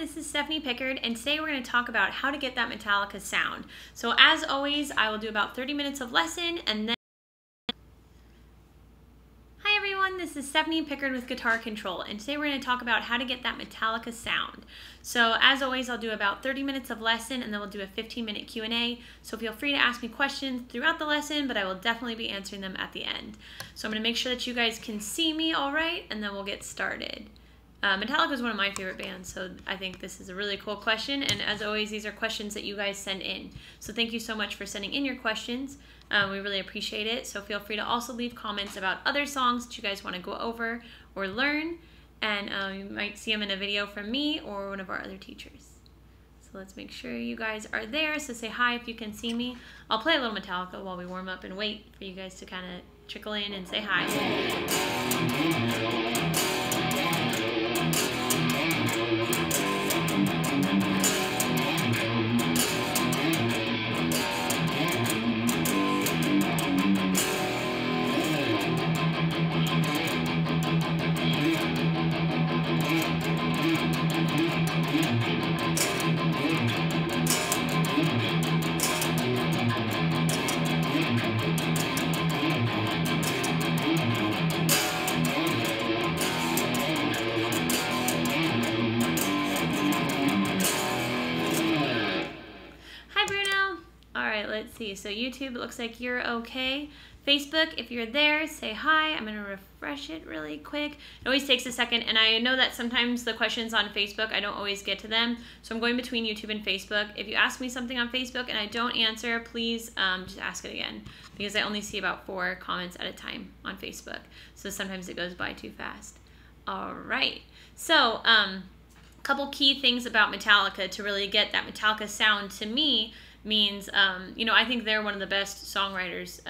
this is Stephanie Pickard, and today we're going to talk about how to get that Metallica sound. So as always, I will do about 30 minutes of lesson, and then... Hi everyone, this is Stephanie Pickard with Guitar Control, and today we're going to talk about how to get that Metallica sound. So as always, I'll do about 30 minutes of lesson, and then we'll do a 15-minute Q&A, so feel free to ask me questions throughout the lesson, but I will definitely be answering them at the end. So I'm going to make sure that you guys can see me all right, and then we'll get started. Metallica is one of my favorite bands, so I think this is a really cool question, and as always, these are questions that you guys send in. So thank you so much for sending in your questions. We really appreciate it, so feel free to also leave comments about other songs that you guys want to go over or learn, and you might see them in a video from me or one of our other teachers. So let's make sure you guys are there, so say hi if you can see me. I'll play a little Metallica while we warm up and wait for you guys to kind of trickle in and say hi. Let's see, so YouTube, it looks like you're okay. Facebook, if you're there, say hi. I'm gonna refresh it really quick. It always takes a second, and I know that sometimes the questions on Facebook, I don't always get to them, so I'm going between YouTube and Facebook. If you ask me something on Facebook and I don't answer, please just ask it again, because I only see about 4 comments at a time on Facebook, so sometimes it goes by too fast. All right, so couple key things about Metallica to really get that Metallica sound to me means, you know, I think they're one of the best songwriters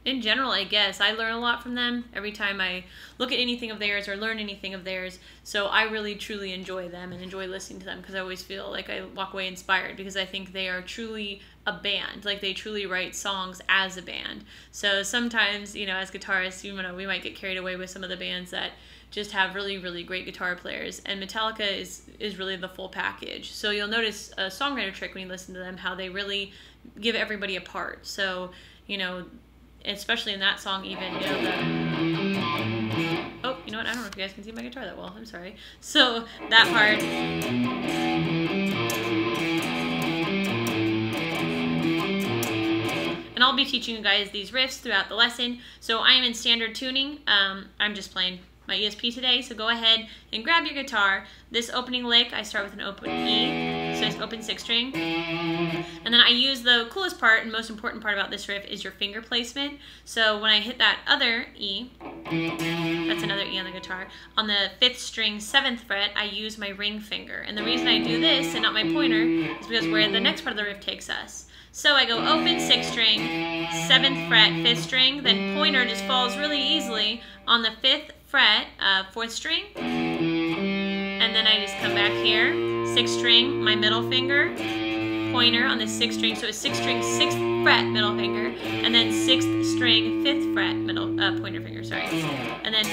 in general, I guess. I learn a lot from them every time I look at anything of theirs or learn anything of theirs. So I really, truly enjoy them and enjoy listening to them, because I always feel like I walk away inspired, because I think they are truly a band. Like, they truly write songs as a band. So sometimes, you know, as guitarists, you know, we might get carried away with some of the bands that just have really, really great guitar players, and Metallica is really the full package. So you'll notice a songwriter trick when you listen to them, how they really give everybody a part. So, you know, especially in that song even, you know, oh, you know what, I don't know if you guys can see my guitar that well, I'm sorry. So that part, and I'll be teaching you guys these riffs throughout the lesson. So I am in standard tuning. I'm just playing my ESP today, so go ahead and grab your guitar. This opening lick, I start with an open E, so it's open 6 string. And then I use the coolest part and most important part about this riff is your finger placement. So when I hit that other E, that's another E on the guitar, on the 5th string, 7th fret, I use my ring finger. And the reason I do this and not my pointer is because where the next part of the riff takes us. So I go open 6th string, 7th fret, 5th string, then pointer just falls really easily on the 5th fret, 4th string, and then I just come back here, 6th string, my middle finger, pointer on the 6th string, so it's 6th string, 6th fret, middle finger, and then 6th string, 5th fret, middle, pointer finger, sorry, and then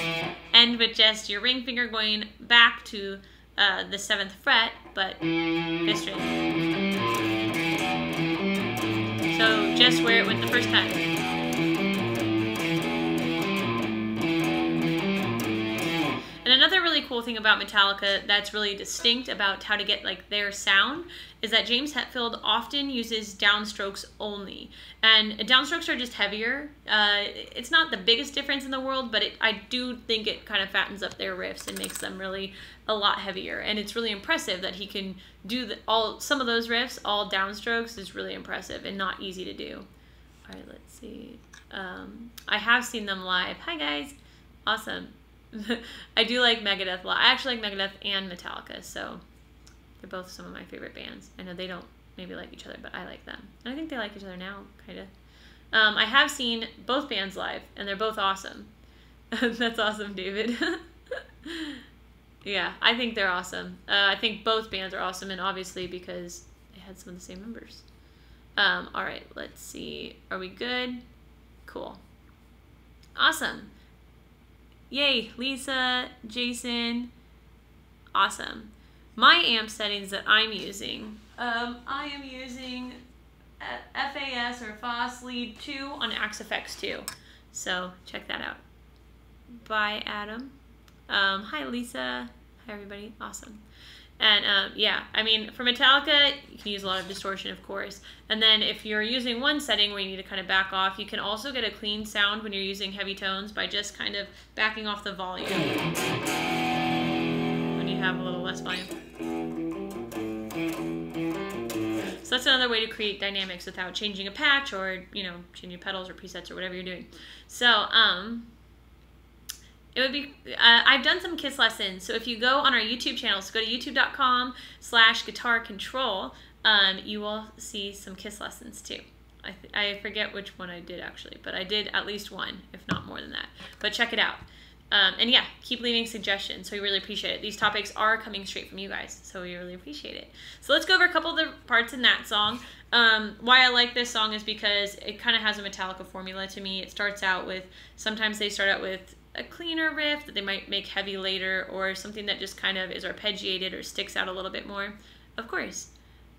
end with just your ring finger going back to the 7th fret, but 5th string. So just where it went the first time. And another really cool thing about Metallica that's really distinct about how to get like their sound is that James Hetfield often uses downstrokes only. And downstrokes are just heavier. It's not the biggest difference in the world, but I do think it kind of fattens up their riffs and makes them really a lot heavier. And it's really impressive that he can do some of those riffs, all downstrokes, is really impressive and not easy to do. All right, let's see. I have seen them live. Hi guys, awesome. I do like Megadeth a lot. I actually like Megadeth and Metallica, so they're both some of my favorite bands. I know they don't maybe like each other, but I like them. And I think they like each other now, kind of. I have seen both bands live, and they're both awesome. That's awesome, David. Yeah, I think they're awesome. I think both bands are awesome, and obviously because they had some of the same members. All right, let's see. Are we good? Cool. Awesome. Yay, Lisa, Jason. Awesome. my amp settings that I'm using. I am using FAS or FOSS Lead 2 on Axe FX 2. So check that out. Bye, Adam. Hi, Lisa. Hi, everybody. Awesome. And yeah, I mean, for Metallica, you can use a lot of distortion, of course. And then if you're using one setting where you need to kind of back off, you can also get a clean sound when you're using heavy tones by just kind of backing off the volume when you have a little less volume. So that's another way to create dynamics without changing a patch or, you know, changing pedals or presets or whatever you're doing. So, it would be, I've done some Kiss lessons, so if you go on our YouTube channel, so go to youtube.com/guitar control, you will see some Kiss lessons too. I forget which one I did actually, but I did at least one, if not more than that. But check it out. And yeah, keep leaving suggestions, so we really appreciate it. These topics are coming straight from you guys, so we really appreciate it. So let's go over a couple of the parts in that song. Why I like this song is because it kind of has a Metallica formula to me. It starts out with, sometimes they start out with a cleaner riff that they might make heavy later, or something that just kind of is arpeggiated or sticks out a little bit more. Of course.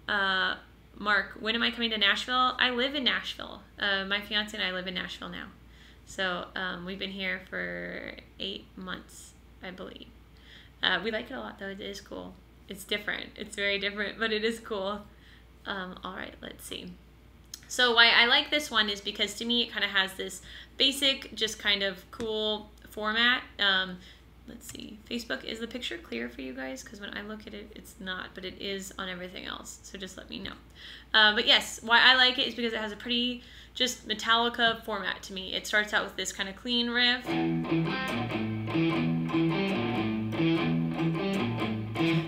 Mark, when am I coming to Nashville? I live in Nashville. My fiance and I live in Nashville now. So we've been here for 8 months, I believe. We like it a lot though. It is cool. It's different. It's very different, but it is cool. All right, let's see. So why I like this one is because to me it kind of has this basic, just kind of cool format. Let's see, Facebook, is the picture clear for you guys? Because when I look at it, it's not, but it is on everything else, so just let me know. But yes, why I like it is because it has a pretty just Metallica format to me. It starts out with this kind of clean riff, and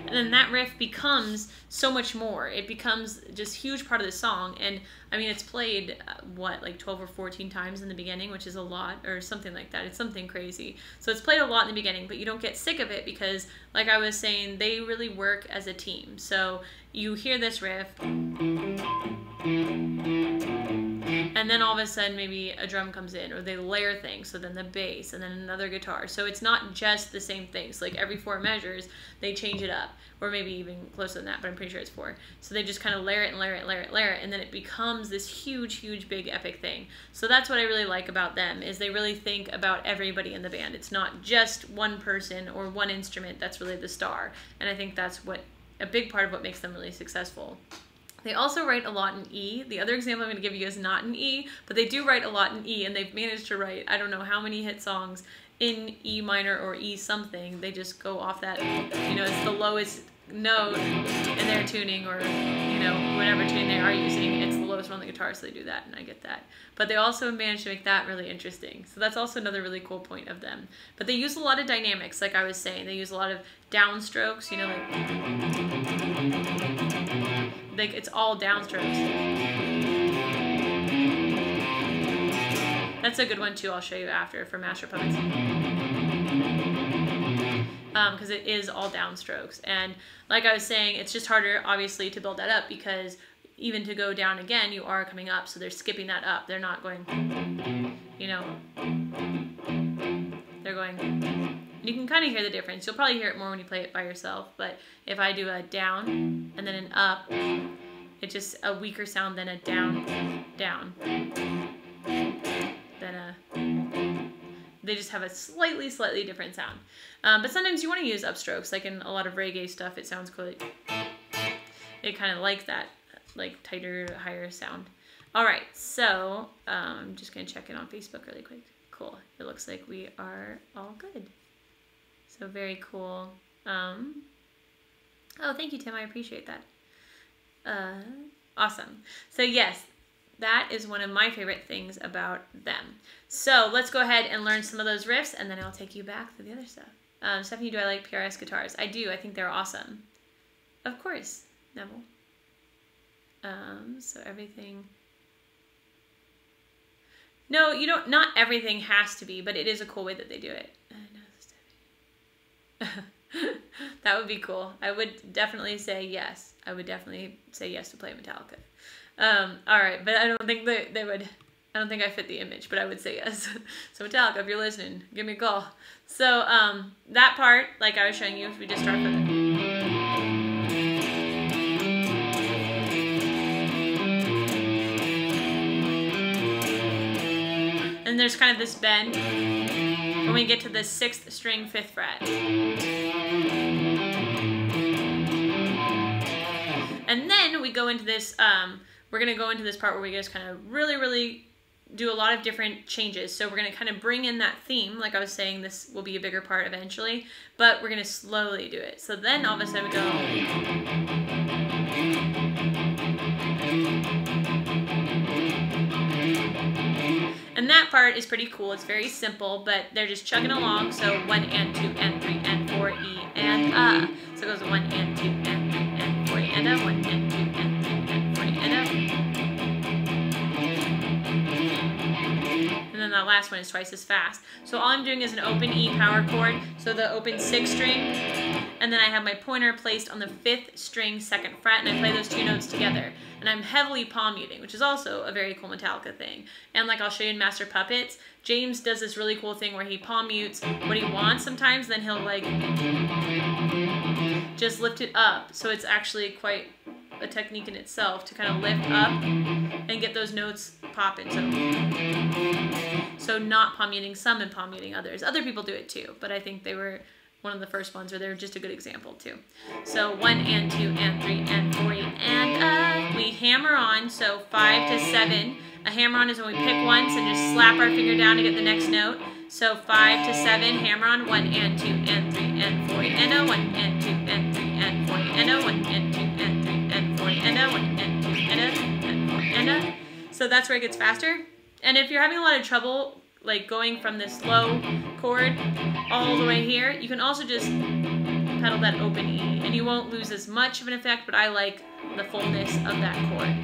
then that riff becomes so much more. It becomes just a huge part of the song. And I mean, it's played, what, like 12 or 14 times in the beginning, which is a lot, or something like that. It's something crazy. So it's played a lot in the beginning, but you don't get sick of it because, like I was saying, they really work as a team. So you hear this riff, and then all of a sudden maybe a drum comes in, or they layer things, so then the bass, and then another guitar. So it's not just the same things. Like every 4 measures, they change it up, or maybe even closer than that, but I'm pretty sure it's 4. So they just kind of layer it and layer it, layer it, layer it, and then it becomes this huge, huge, big, epic thing. So that's what I really like about them, is they really think about everybody in the band. It's not just one person or one instrument that's really the star. And I think that's what a big part of what makes them really successful. They also write a lot in E. The other example I'm going to give you is not in E, but they do write a lot in E, and they've managed to write, I don't know how many hit songs in E minor or E something. They just go off that, you know, it's the lowest note in their tuning, or, you know, whatever tune they are using, it's the lowest one on the guitar, so they do that, and I get that. But they also managed to make that really interesting. So that's also another really cool point of them. But they use a lot of dynamics, like I was saying. They use a lot of downstrokes, you know, like it's all downstrokes. That's a good one too, I'll show you after, for Master Puppets. Because it is all downstrokes. And like I was saying, it's just harder, obviously, to build that up, because even to go down again, you are coming up, so they're skipping that up. They're not going, you know, they're going, you can kind of hear the difference. You'll probably hear it more when you play it by yourself, but if I do a down and then an up, it's just a weaker sound than a down, down, then a, they just have a slightly different sound. But sometimes you want to use upstrokes, like in a lot of reggae stuff, it sounds cool. It kind of like that, like tighter, higher sound. All right, so I'm just going to check in on Facebook really quick. Cool. It looks like we are all good. So very cool. Oh, thank you, Tim. I appreciate that. Awesome. So yes, that is one of my favorite things about them. So let's go ahead and learn some of those riffs, and then I'll take you back to the other stuff. Stephanie, do I like PRS guitars? I do. I think they're awesome. Of course, Neville. So everything... No, you don't. Not everything has to be, but it is a cool way that they do it. That would be cool. I would definitely say yes. I would definitely say yes to play Metallica. All right, but I don't think they would. I don't think I fit the image, but I would say yes. So Metallica, if you're listening, give me a call. So that part, like I was showing you, if we just start with it. there's kind of this bend when we get to the 6th string, 5th fret. And then we go into this, we're going to go into this part where we just kind of really do a lot of different changes. So we're going to kind of bring in that theme. Like I was saying, this will be a bigger part eventually, but we're going to slowly do it. So then all of a sudden we go. And that part is pretty cool. It's very simple, but they're just chugging along. So 1 and 2 and 3 and 4, E and So it goes 1 and 2 and 3 and 4, E and 1 and 2 and 3 and 4, E and And then the last one is twice as fast. So all I'm doing is an open E power chord, so the open 6th string, and then I have my pointer placed on the 5th string, 2nd fret, and I play those 2 notes together. And I'm heavily palm muting, which is also a very cool Metallica thing. And like I'll show you in Master Puppets, James does this really cool thing where he palm mutes what he wants sometimes, then he'll like just lift it up. So it's actually quite a technique in itself to kind of lift up and get those notes popping. So not palm muting some and palm muting others. Other people do it too, but I think they were one of the first ones where they were just a good example too. So 1 and 2 and 3 and 4 and we hammer on. So 5 to 7. A hammer on is when we pick once and just slap our finger down to get the next note. So 5 to 7, hammer on 1 and 2 and 3 and 4 and 1 and 2 and 3 and 4 and 1 and 2 and 3 and 4 and 1 and 2 and 4 and So that's where it gets faster. And if you're having a lot of trouble like going from this low chord all the way here, you can also just pedal that open E and you won't lose as much of an effect, but I like the fullness of that chord.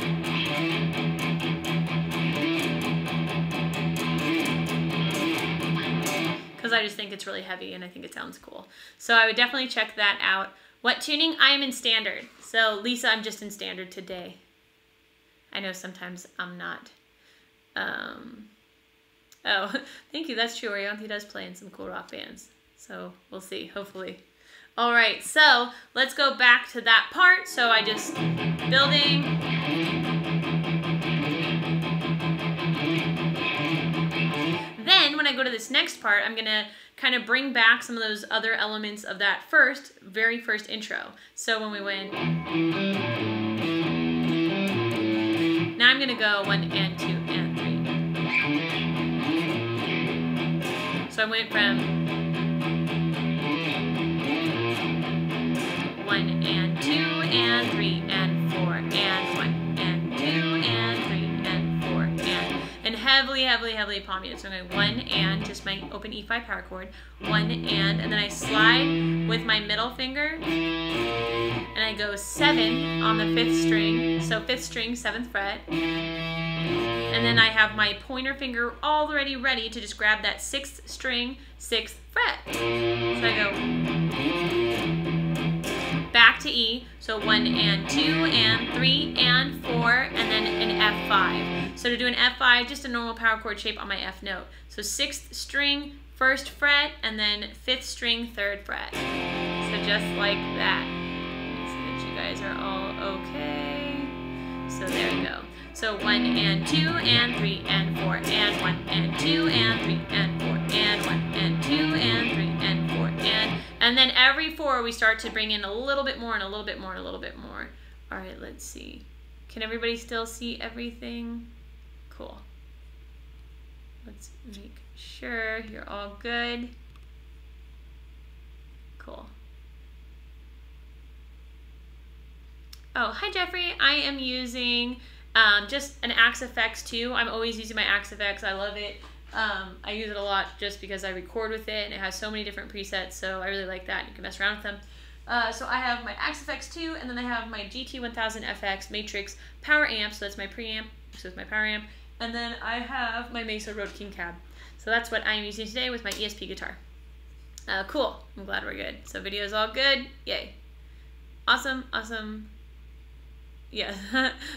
Because I just think it's really heavy and I think it sounds cool. So I would definitely check that out. What tuning? I am in standard. So Lisa, I'm just in standard today. I know sometimes I'm not. Oh, thank you. That's true. Orion, does play in some cool rock bands. So we'll see, hopefully. All right, so let's go back to that part. So I just building. Then when I go to this next part, I'm going to kind of bring back some of those other elements of that very first intro. So when we went, now I'm going to go 1 and 2 and 3. So I went from 1 and 2 and 3 and 4 and 1 and 2 and 3 and 4 and heavily palm muted. So I'm going 1 and just my open E5 power chord, 1 and then I slide with my middle finger and I go 7 on the 5th string. So 5th string, 7th fret. And then I have my pointer finger already ready to just grab that 6th string, 6th fret. So I go back to E. So 1 and 2 and 3 and 4 and then an F5. So to do an F5, just a normal power chord shape on my F note. So 6th string, 1st fret, and then 5th string, 3rd fret. So just like that. So that you guys are all okay. So there we go. So 1 and 2 and 3 and 4 and 1 and 2 and 3 and 4 and 1 and 2 and 3 and 4 and then every 4 we start to bring in a little bit more and a little bit more and a little bit more. All right, let's see. Can everybody still see everything? Cool. Let's make sure you're all good. Cool. Oh, hi Jeffrey. I am using just an Axe FX 2. I'm always using my Axe FX. I love it. I use it a lot just because I record with it and it has so many different presets, so I really like that. You can mess around with them. So I have my Axe FX 2 and then I have my GT1000FX Matrix power amp, so that's my preamp, so it's my power amp. And then I have my Mesa Road King cab. So that's what I'm using today with my ESP guitar. Cool. I'm glad we're good. So video is all good. Yay. Awesome, awesome. Yeah,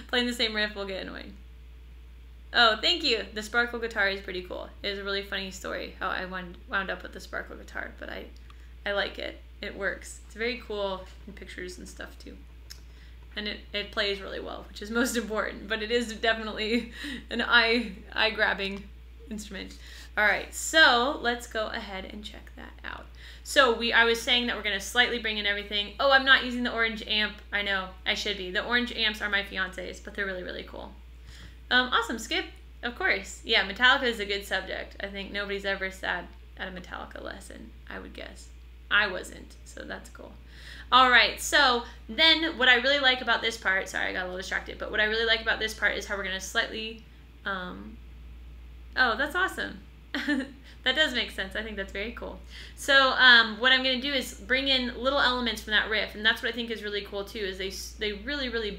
playing the same riff will get annoying. Oh, thank you. The sparkle guitar is pretty cool. It is a really funny story how I wound up with the sparkle guitar, but I like it. It works. It's very cool in pictures and stuff too. And it plays really well, which is most important, but it is definitely an eye-grabbing instrument. All right, so let's go ahead and check that out. So I was saying that we're gonna slightly bring in everything. Oh, I'm not using the orange amp. I know, I should be. The orange amps are my fiance's, but they're really, really cool. Awesome, Skip. Of course. Yeah, Metallica is a good subject. I think nobody's ever sat at a Metallica lesson, I would guess. I wasn't, so that's cool. All right, so then what I really like about this part, sorry, I got a little distracted, but what I really like about this part is how we're gonna slightly, oh, that's awesome. That does make sense. I think that's very cool. So what I'm going to do is bring in little elements from that riff, and that's what I think is really cool too. Is they really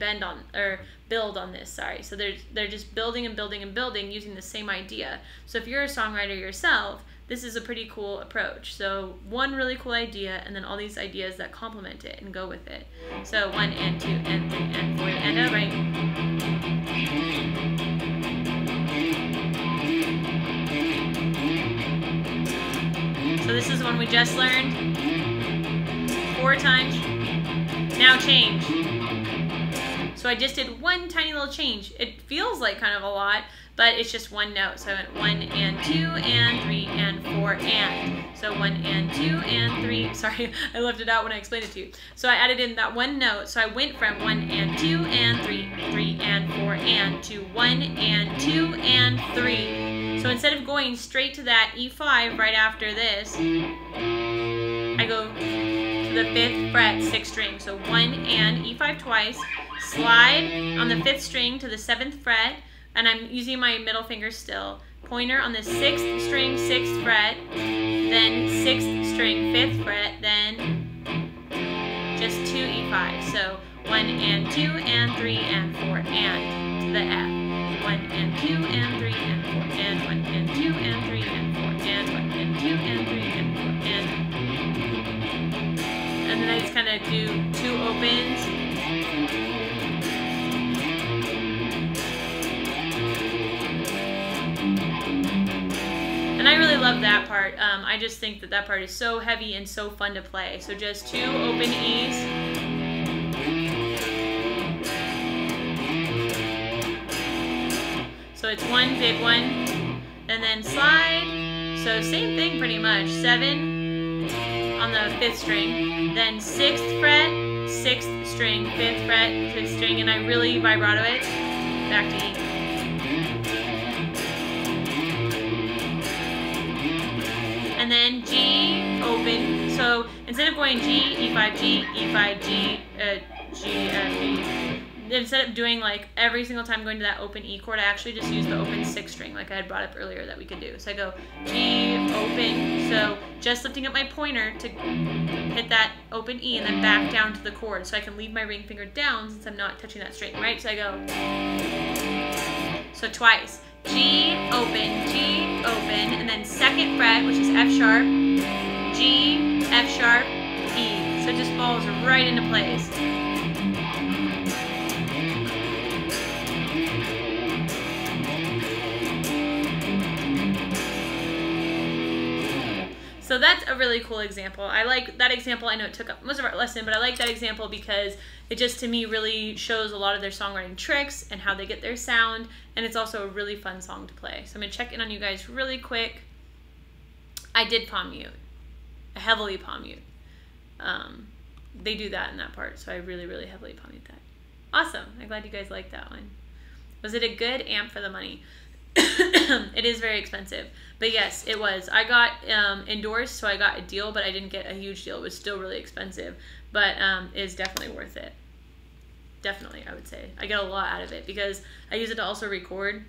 build on this. Sorry. So they're just building and building and building using the same idea. So if you're a songwriter yourself, this is a pretty cool approach. So one really cool idea, and then all these ideas that complement it and go with it. So 1 and 2 and 3 and 4 and a right. So this is one we just learned 4 times. Now change. So I just did one tiny little change. It feels like kind of a lot, but it's just one note. So I went 1 and 2 and 3 and 4 and. So 1 and 2 and 3. Sorry, I left it out when I explained it to you. So I added in that one note. So I went from 1 and 2 and 3 and 4 and to 1 and 2 and 3. So instead of going straight to that E5 right after this, I go to the 5th fret, 6th string. So 1 and E5 twice, slide on the 5th string to the 7th fret, and I'm using my middle finger still. Pointer on the 6th string, 6th fret, then 6th string, 5th fret, then just 2 E5. So 1 and 2 and 3 and 4 and to the F. 1 and 2 and 3 and 4 and 1 and 2 and 3 and 4 and 1 and 2 and 3 and 4 and then I just kind of do 2 opens. And I really love that part. I just think that part is so heavy and so fun to play. So just 2 open E's. So it's one big one, and then slide. So same thing pretty much. 7 on the 5th string, then 6th fret, 6th string, 5th fret, 5th string, and I really vibrato it back to E. And then G, open. So instead of going G, E5, G, E5, G, G, F, E. Instead of doing like every single time going to that open E chord, I actually just use the open 6th string like I had brought up earlier that we could do. So I go G, open, so just lifting up my pointer to hit that open E and then back down to the chord so I can leave my ring finger down since I'm not touching that string, right? So I go, so twice, G, open, and then 2nd fret, which is F sharp, G, F sharp, E. So it just falls right into place. So that's a really cool example. I like that example. I know it took up most of our lesson, but I like that example because it just, to me, really shows a lot of their songwriting tricks and how they get their sound, and it's also a really fun song to play. So I'm going to check in on you guys really quick. I did palm mute. I heavily palm mute. They do that in that part, so I really, really heavily palm mute that. Awesome. I'm glad you guys liked that one. Was it a good amp for the money? It is very expensive, but yes, it was. I got endorsed, so I got a deal, but I didn't get a huge deal. It was still really expensive, but it is definitely worth it. Definitely, I would say. I get a lot out of it because I use it to also record.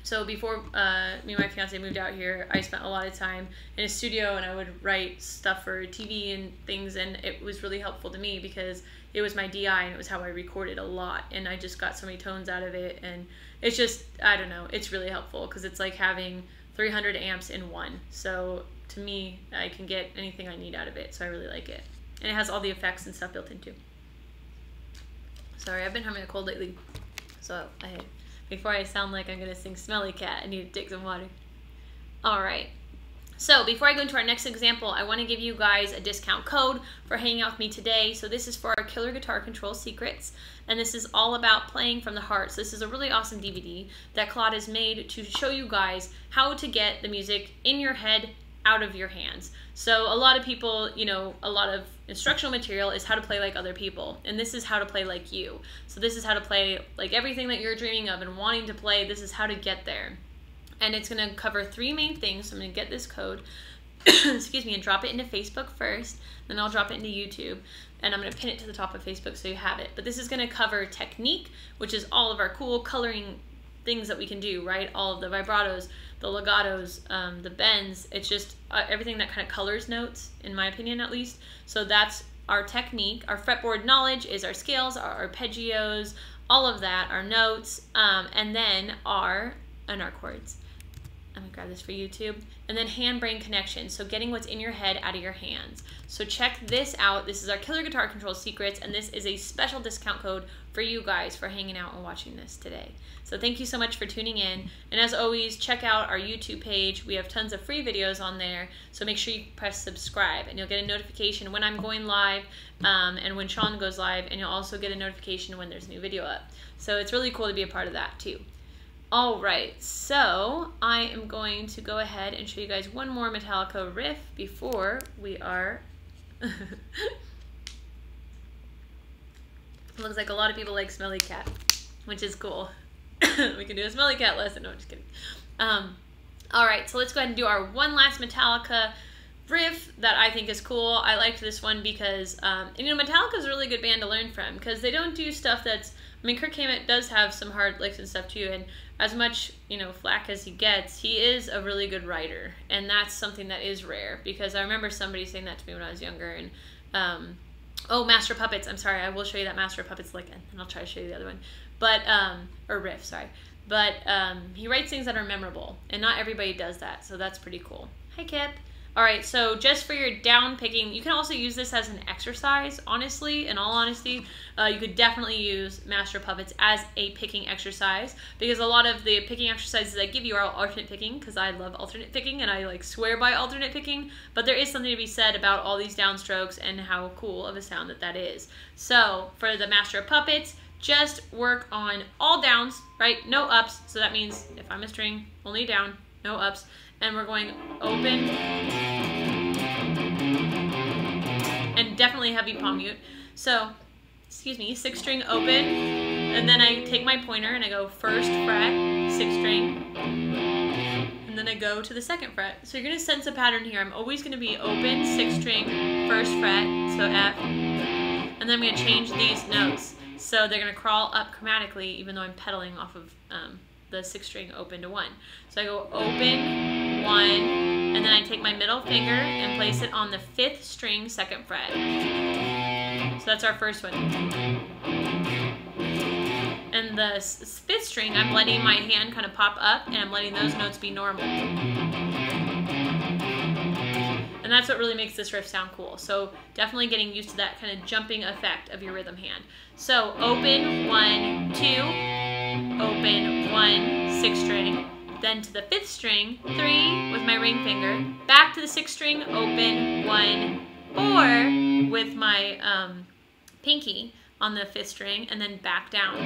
So before me and my fiance moved out here, I spent a lot of time in a studio and I would write stuff for TV and things, and it was really helpful to me because it was my DI and it was how I recorded a lot, and I just got so many tones out of it, and it's just, I don't know, it's really helpful because it's like having 300 amps in one. So to me, I can get anything I need out of it, so I really like it. And it has all the effects and stuff built in too. Sorry, I've been having a cold lately, so before I sound like I'm gonna sing Smelly Cat, I need to take some water. All right, So before I go into our next example, I want to give you guys a discount code for hanging out with me today. So this is for our Killer Guitar Control Secrets, and this is all about playing from the heart. So this is a really awesome DVD that Claude has made to show you guys how to get the music in your head, out of your hands. So a lot of people, you know, a lot of instructional material is how to play like other people, and this is how to play like you. So this is how to play like everything that you're dreaming of and wanting to play. This is how to get there. And it's going to cover 3 main things. So I'm going to get this code, excuse me, and drop it into Facebook first. Then I'll drop it into YouTube. And I'm going to pin it to the top of Facebook so you have it. But this is going to cover technique, which is all of our cool coloring things that we can do, right? All of the vibratos, the legatos, the bends. It's just everything that kind of colors notes, in my opinion at least. So that's our technique. Our fretboard knowledge is our scales, our arpeggios, all of that, our notes, and then our chords. I'm gonna grab this for YouTube. And then hand-brain connection, so getting what's in your head out of your hands. So check this out. This is our Killer Guitar Control Secrets, and this is a special discount code for you guys for hanging out and watching this today. So thank you so much for tuning in. And as always, check out our YouTube page. We have tons of free videos on there, so make sure you press subscribe, and you'll get a notification when I'm going live and when Sean goes live, and you'll also get a notification when there's a new video up. So it's really cool to be a part of that too. All right, so I am going to go ahead and show you guys one more Metallica riff before we are... It looks like a lot of people like Smelly Cat, which is cool. We can do a Smelly Cat lesson. No, I'm just kidding. All right, so let's go ahead and do our one last Metallica riff that I think is cool. I liked this one because, you know, Metallica is a really good band to learn from because they don't do stuff that's... I mean, Kirk Hammett does have some hard licks and stuff too, and as much, you know, flack as he gets, he is a really good writer, and that's something that is rare, because I remember somebody saying that to me when I was younger, and, oh, Master of Puppets, I'm sorry, I will show you that Master of Puppets lick, and I'll try to show you the other one, but, or riff, sorry, but, he writes things that are memorable, and not everybody does that, so that's pretty cool. Hi, Kip. Alright, so just for your down picking, you can also use this as an exercise, honestly, in all honesty. You could definitely use Master Puppets as a picking exercise, because a lot of the picking exercises I give you are alternate picking, because I love alternate picking, and I like swear by alternate picking, but there is something to be said about all these downstrokes and how cool of a sound that is. So, for the Master of Puppets, just work on all downs, right? No ups, so that means if I'm a string, only down, no ups. And we're going open, and definitely heavy palm mute. So, excuse me, 6th string open, and then I take my pointer and I go 1st fret, 6th string, and then I go to the 2nd fret. So you're gonna sense a pattern here. I'm always gonna be open, 6th string, 1st fret, so F, and then I'm gonna change these notes. So they're gonna crawl up chromatically, even though I'm pedaling off of the 6th string open to 1. So I go open, 1, and then I take my middle finger and place it on the 5th string, 2nd fret. So that's our first one. And the 5th string, I'm letting my hand kind of pop up, and I'm letting those notes be normal. And that's what really makes this riff sound cool. So definitely getting used to that kind of jumping effect of your rhythm hand. So open, 1, 2, open, 1, 6th string, then to the 5th string, 3 with my ring finger, back to the 6th string, open, 1, 4 with my pinky on the 5th string, and then back down.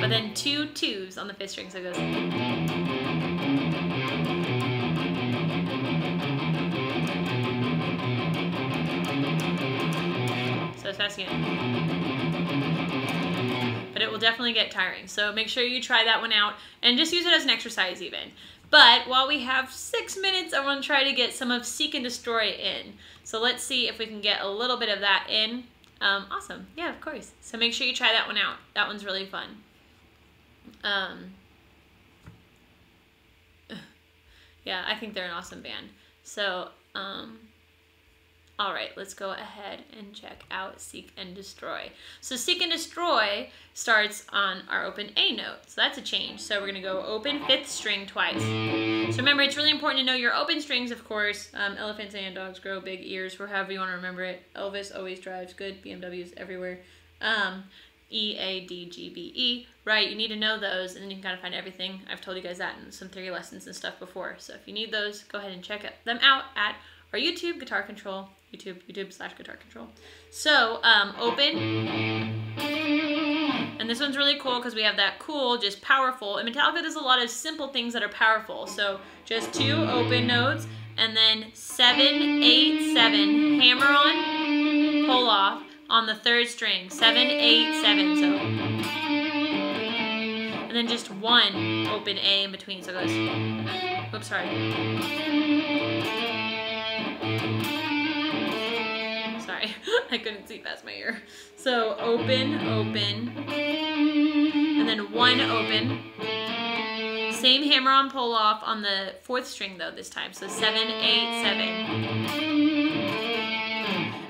But then 2 2s on the 5th string, so it goes. So it's fast again. But it will definitely get tiring. So make sure you try that one out and just use it as an exercise even. But while we have 6 minutes, I want to try to get some of Seek and Destroy in. So let's see if we can get a little bit of that in. Awesome. Yeah, of course. So make sure you try that one out. That one's really fun. Yeah, I think they're an awesome band. So, all right, let's go ahead and check out Seek and Destroy. So Seek and Destroy starts on our open A note. So that's a change. So we're going to go open 5th string twice. So remember, it's really important to know your open strings, of course. Elephants and dogs grow big ears, or however you want to remember it. Elvis always drives good. BMWs everywhere. E, A, D, G, B, E, right? You need to know those, and then you can kind of find everything. I've told you guys that in some theory lessons and stuff before. So if you need those, go ahead and check them out at our YouTube, Guitar Control, YouTube.com/Guitar Control. So, open. And this one's really cool because we have that cool, just powerful. And Metallica does a lot of simple things that are powerful. So just 2 open notes, and then 7, 8, 7, hammer on, pull off on the 3rd string. 7, 8, 7. So, and then just 1 open A in between. So it goes, oops, sorry. Sorry, I couldn't see past my ear. So open, open, and then 1 open. Same hammer on pull off on the 4th string though this time. So 7, 8, 7.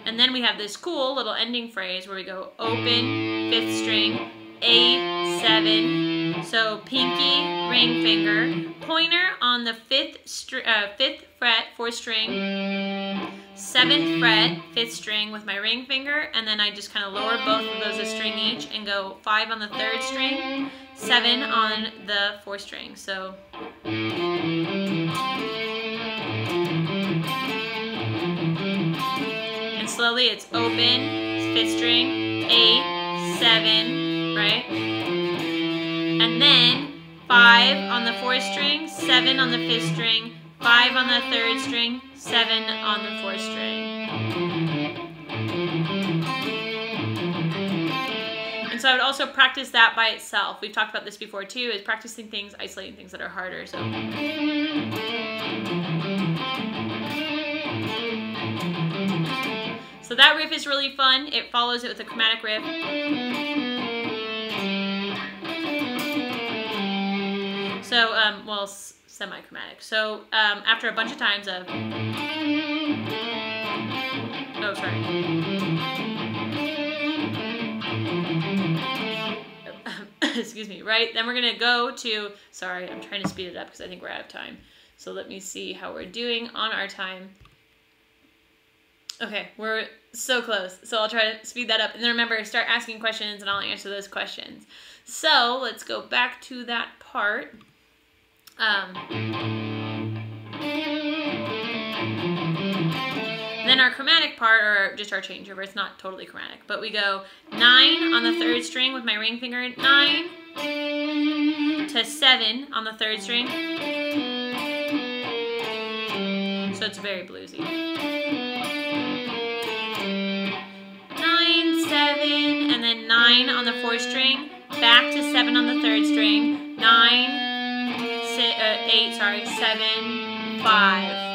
And then we have this cool little ending phrase where we go open, 5th string, 8, 7. So pinky, ring finger, pointer on the 5th fret, 4th string, 7th fret, 5th string with my ring finger, and then I just kind of lower both of those a string each and go 5 on the 3rd string, 7 on the 4th string. So and slowly it's open, 5th string, 8, 7, right? And then 5 on the 4th string, 7 on the 5th string, 5 on the 3rd string, 7 on the 4th string. And so I would also practice that by itself. We've talked about this before too, is practicing things, isolating things that are harder. So that riff is really fun. It follows it with a chromatic riff. So, well, semi-chromatic. So, after a bunch of times of, oh, sorry. Excuse me, right? Then we're gonna go to, sorry, I'm trying to speed it up because I think we're out of time. So let me see how we're doing on our time. Okay, we're so close. So I'll try to speed that up. And then remember, start asking questions and I'll answer those questions. So let's go back to that part. Then our chromatic part, or just our changeover, it's not totally chromatic, but we go 9 on the 3rd string with my ring finger, 9 to 7 on the 3rd string. So it's very bluesy. 9, 7, and then 9 on the 4th string, back to 7 on the 3rd string, 9, 8, sorry, 7, 5.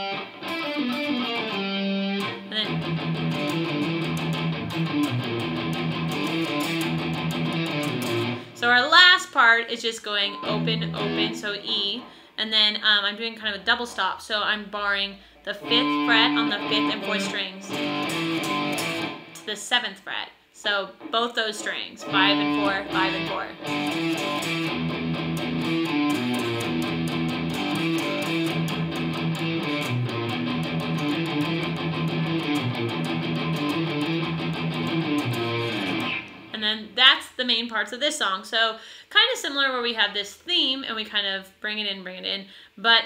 So our last part is just going open, open, so E, and then I'm doing kind of a double stop, so I'm barring the 5th fret on the 5th and 4th strings to the 7th fret. So both those strings, 5 and 4, 5 and 4. And then that's the main parts of this song. So kind of similar where we have this theme and we kind of bring it in. But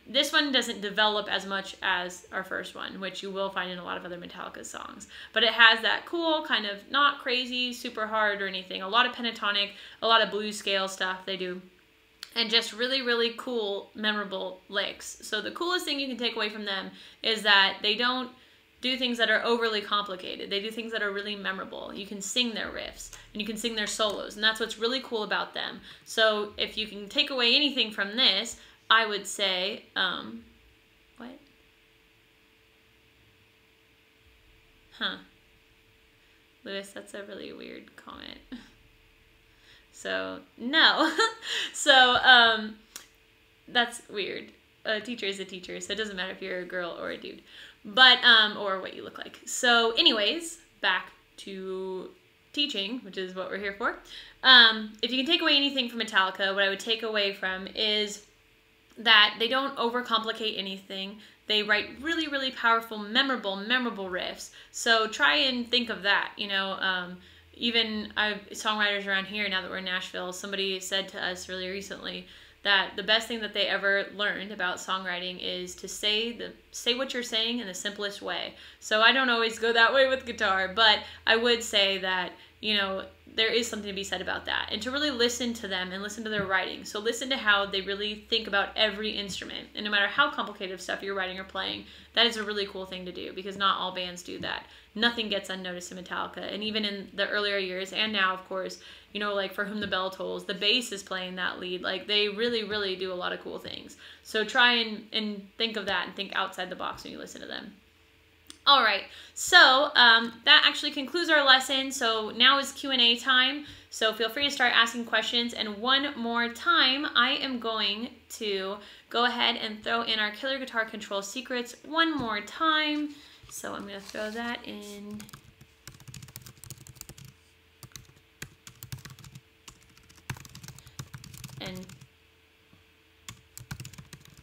this one doesn't develop as much as our first one, which you will find in a lot of other Metallica songs. But it has that cool kind of not crazy, super hard or anything. A lot of pentatonic, a lot of blues scale stuff they do. And just really, really cool, memorable licks. So the coolest thing you can take away from them is that they don't do things that are overly complicated. They do things that are really memorable. You can sing their riffs and you can sing their solos, and that's what's really cool about them. So if you can take away anything from this, I would say, what? Huh. Lewis, that's a really weird comment. So, no. So, that's weird. A teacher is a teacher, so it doesn't matter if you're a girl or a dude. But, or what you look like. So anyways, back to teaching, which is what we're here for. If you can take away anything from Metallica, what I would take away from is that they don't overcomplicate anything. They write really, really powerful, memorable riffs. So try and think of that, you know, even songwriters around here, now that we're in Nashville, somebody said to us really recently that the best thing that they ever learned about songwriting is to say what you're saying in the simplest way. So I don't always go that way with guitar, but I would say that, you know, there is something to be said about that, and to really listen to them and listen to their writing. So listen to how they really think about every instrument, and no matter how complicated of stuff you're writing or playing, that is a really cool thing to do, because not all bands do that. Nothing gets unnoticed in Metallica, and even in the earlier years, and now, of course, you know, like For Whom the Bell Tolls, the bass is playing that lead. Like, they really, really do a lot of cool things. So try and think of that and think outside the box when you listen to them. All right, so that actually concludes our lesson. So now is Q&A time. So feel free to start asking questions. And one more time, I am going to go ahead and throw in our Killer Guitar Control secrets one more time. So I'm going to throw that in. And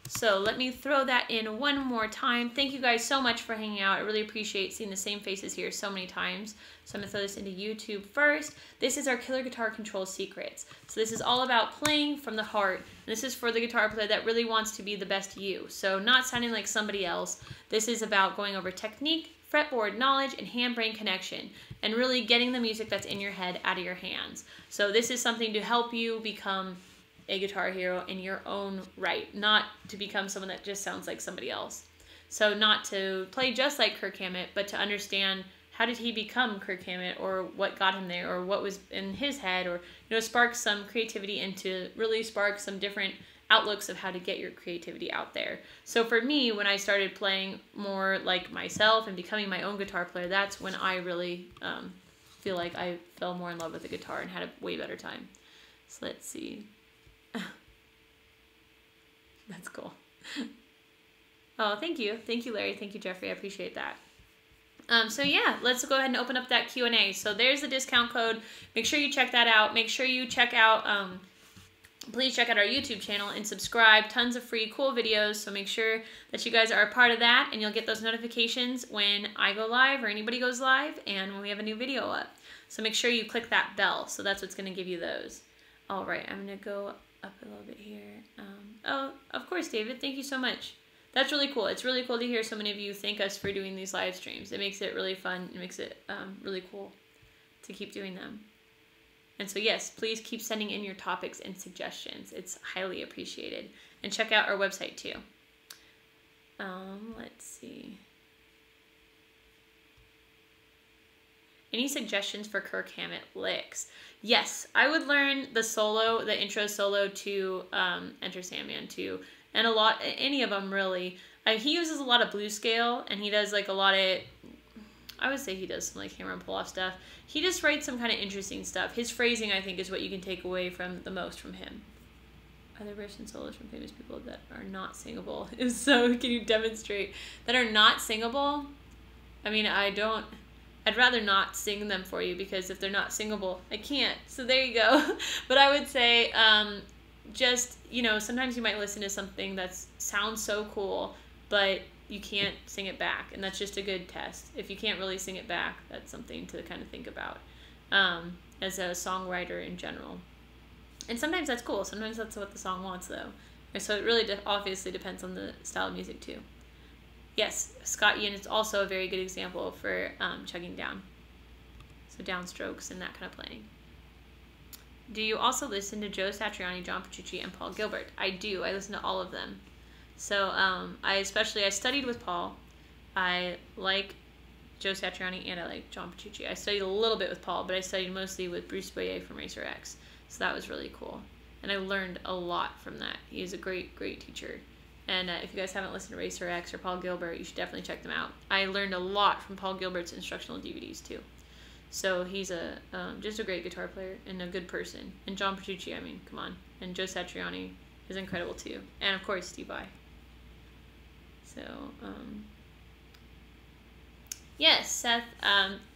so let me throw that in one more time. Thank you guys so much for hanging out. I really appreciate seeing the same faces here so many times. So I'm going to throw this into YouTube first. This is our Killer Guitar Control secrets. So this is all about playing from the heart. And this is for the guitar player that really wants to be the best you. So not sounding like somebody else. This is about going over technique, fretboard knowledge, and hand-brain connection, and really getting the music that's in your head out of your hands. So this is something to help you become a guitar hero in your own right, not to become someone that just sounds like somebody else. So not to play just like Kirk Hammett, but to understand how did he become Kirk Hammett, or what got him there, or what was in his head, or, you know, spark some creativity and to really spark some different outlooks of how to get your creativity out there. So for me, when I started playing more like myself and becoming my own guitar player, that's when I really feel like I fell more in love with the guitar and had a way better time. So let's see. That's cool. Oh, thank you. Thank you, Larry. Thank you, Jeffrey. I appreciate that. So yeah, let's go ahead and open up that Q&A. So there's the discount code. Make sure you check that out. Make sure you check out, please check out our YouTube channel and subscribe. Tons of free, cool videos. So make sure that you guys are a part of that, and you'll get those notifications when I go live or anybody goes live and when we have a new video up. So make sure you click that bell. So that's what's going to give you those. All right, I'm going to go up a little bit here. Oh, of course, David. Thank you so much. That's really cool. It's really cool to hear so many of you thank us for doing these live streams. It makes it really fun. It makes it really cool to keep doing them. And so, yes, please keep sending in your topics and suggestions. It's highly appreciated. And check out our website, too. Let's see. Any suggestions for Kirk Hammett licks? Yes, I would learn the solo, the intro solo to Enter Sandman too, and any of them really. He uses a lot of blues scale, and he does like a lot of, I would say he does some like hammer and pull off stuff. He just writes some kind of interesting stuff. His phrasing, I think, is what you can take away from the most from him. Are there riffs and solos from famous people that are not singable? If so, can you demonstrate that are not singable? I mean, I'd rather not sing them for you, because if they're not singable, I can't. So there you go. But I would say just, you know, sometimes you might listen to something that sounds so cool, but you can't sing it back. And that's just a good test. If you can't really sing it back, that's something to kind of think about as a songwriter in general. And sometimes that's cool. Sometimes that's what the song wants, though. And so it really obviously depends on the style of music, too. Yes, Scott Ian is also a very good example for chugging down. So downstrokes and that kind of playing. Do you also listen to Joe Satriani, John Petrucci, and Paul Gilbert? I do. I listen to all of them. So I studied with Paul. I like Joe Satriani and I like John Petrucci. I studied a little bit with Paul, but I studied mostly with Bruce Boyer from Racer X. So that was really cool. And I learned a lot from that. He's a great, great teacher. And if you guys haven't listened to Racer X or Paul Gilbert, you should definitely check them out. I learned a lot from Paul Gilbert's instructional DVDs, too. So he's just a great guitar player and a good person. And John Petrucci, I mean, come on. And Joe Satriani is incredible, too. And, of course, Steve Vai. So, yes, Seth,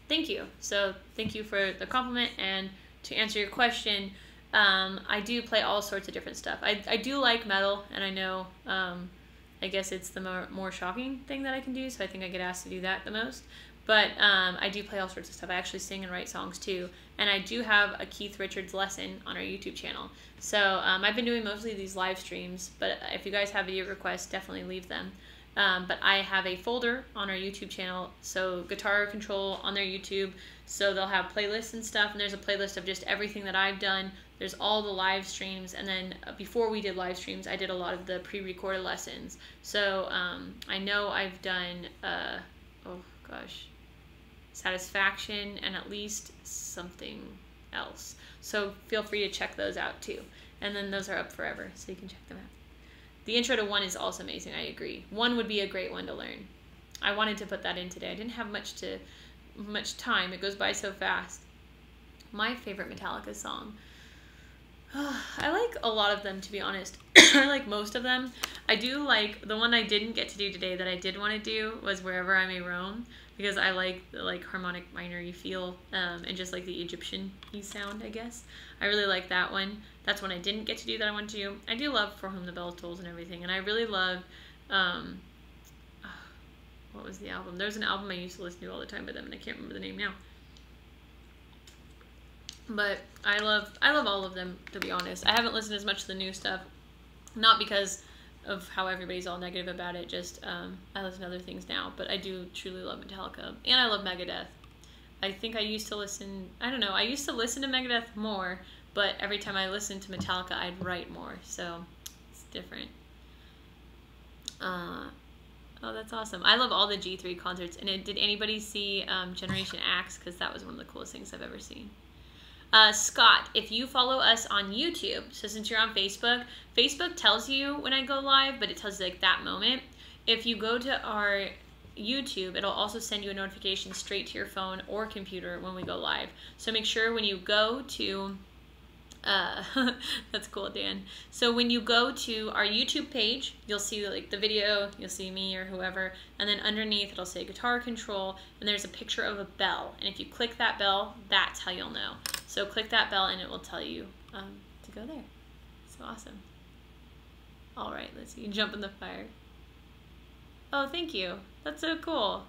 thank you. So thank you for the compliment. And to answer your question, I do play all sorts of different stuff. I do like metal, and I know, I guess it's the more shocking thing that I can do, so I think I get asked to do that the most. But I do play all sorts of stuff. I actually sing and write songs too. And I do have a Keith Richards lesson on our YouTube channel. So I've been doing mostly these live streams, but if you guys have video requests, definitely leave them. But I have a folder on our YouTube channel, so Guitar Control on their YouTube, so they'll have playlists and stuff, and there's a playlist of just everything that I've done. There's all the live streams, and then before we did live streams, I did a lot of the pre-recorded lessons. So I know I've done, oh gosh, Satisfaction and at least something else. So feel free to check those out too. And then those are up forever, so you can check them out. The intro to 1 is also amazing, I agree. 1 would be a great one to learn. I wanted to put that in today. I didn't have much time. It goes by so fast. My favorite Metallica song. I like a lot of them, to be honest. I like most of them. I do like, the one I didn't get to do today that I did want to do was Wherever I May Roam, because I like the harmonic minor-y feel, and just like the Egyptian-y sound, I guess. I really like that one. That's one I didn't get to do that I want to do. I do love For Whom the Bell Tolls and everything, and I really love, what was the album? There's an album I used to listen to all the time by them, and I can't remember the name now. But I love all of them, to be honest. I haven't listened as much to the new stuff, not because of how everybody's all negative about it, just I listen to other things now, but I do truly love Metallica, and I love Megadeth. I think I used to listen, I don't know, I used to listen to Megadeth more, but every time I listened to Metallica, I'd write more, so it's different. Oh, that's awesome. I love all the G3 concerts, and did anybody see Generation Axe? Because that was one of the coolest things I've ever seen. Scott, if you follow us on YouTube, so since you're on Facebook, Facebook tells you when I go live, but it tells you like that moment. If you go to our YouTube, it'll also send you a notification straight to your phone or computer when we go live. So make sure when you go to, that's cool, Dan. So when you go to our YouTube page, you'll see like the video, you'll see me or whoever, and then underneath it'll say Guitar Control, and there's a picture of a bell. And if you click that bell, that's how you'll know. So click that bell and it will tell you to go there. So awesome. All right, let's see. Jump in the fire. Oh, thank you. That's so cool.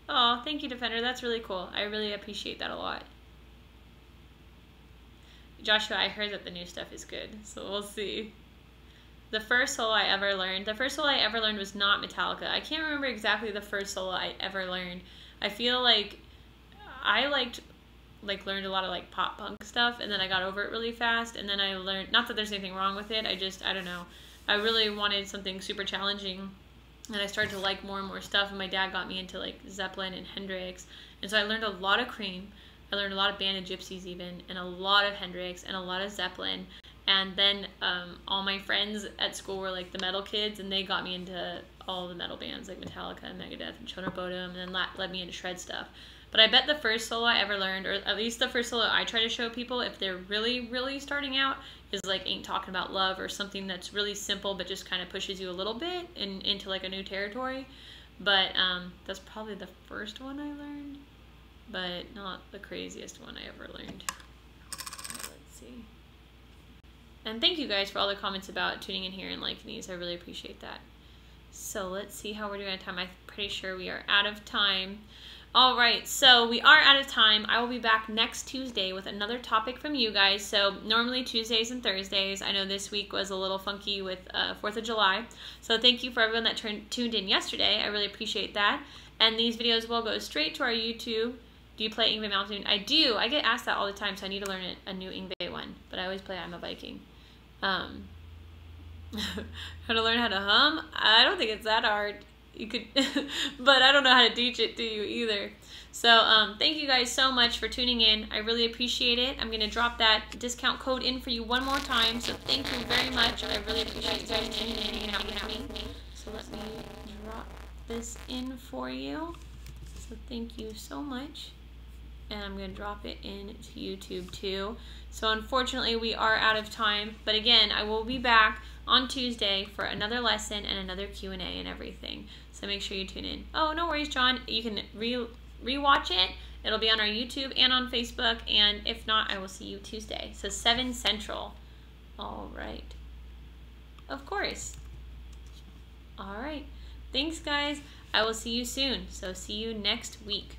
Oh, thank you, Defender. That's really cool. I really appreciate that a lot. Joshua, I heard that the new stuff is good, so we'll see. The first solo I ever learned was not Metallica. I can't remember exactly the first solo I ever learned. I feel like I learned a lot of like pop punk stuff, and then I got over it really fast, and then I learned, not that there's anything wrong with it, I don't know. I really wanted something super challenging, and I started to like more and more stuff, and my dad got me into like Zeppelin and Hendrix, and so I learned a lot of Cream. I learned a lot of Band of Gypsies even, and a lot of Hendrix, and a lot of Zeppelin. And then all my friends at school were like the metal kids, and they got me into all the metal bands like Metallica and Megadeth and Children of Bodom, and then led me into shred stuff. But I bet the first solo I ever learned, or at least the first solo I try to show people if they're really, really starting out, is like Ain't Talking About Love, or something that's really simple but just kind of pushes you a little bit into like a new territory. But that's probably the first one I learned, but not the craziest one I ever learned. Let's see. And thank you guys for all the comments about tuning in here and liking these. I really appreciate that. So let's see how we're doing at time. I'm pretty sure we are out of time. All right, so we are out of time. I will be back next Tuesday with another topic from you guys. So normally Tuesdays and Thursdays. I know this week was a little funky with 4th of July. So thank you for everyone that tuned in yesterday. I really appreciate that. And these videos will go straight to our YouTube. Do you play Yngwie Malmsteen? I do. I get asked that all the time, so I need to learn a new Yngwie one. But I always play I'm a Viking. How to learn how to hum? I don't think it's that hard. You could, but I don't know how to teach it to you either. So thank you guys so much for tuning in. I really appreciate it. I'm going to drop that discount code in for you one more time. So thank you very much. I really appreciate you guys tuning in and hanging out with me. So let me drop this in for you. So thank you so much. And I'm going to drop it into YouTube too. So unfortunately we are out of time. But again, I will be back on Tuesday for another lesson and another Q&A and everything. So make sure you tune in. Oh, no worries, John. You can re-watch it. It'll be on our YouTube and on Facebook. And if not, I will see you Tuesday. So 7 Central. All right. Of course. All right. Thanks, guys. I will see you soon. So see you next week.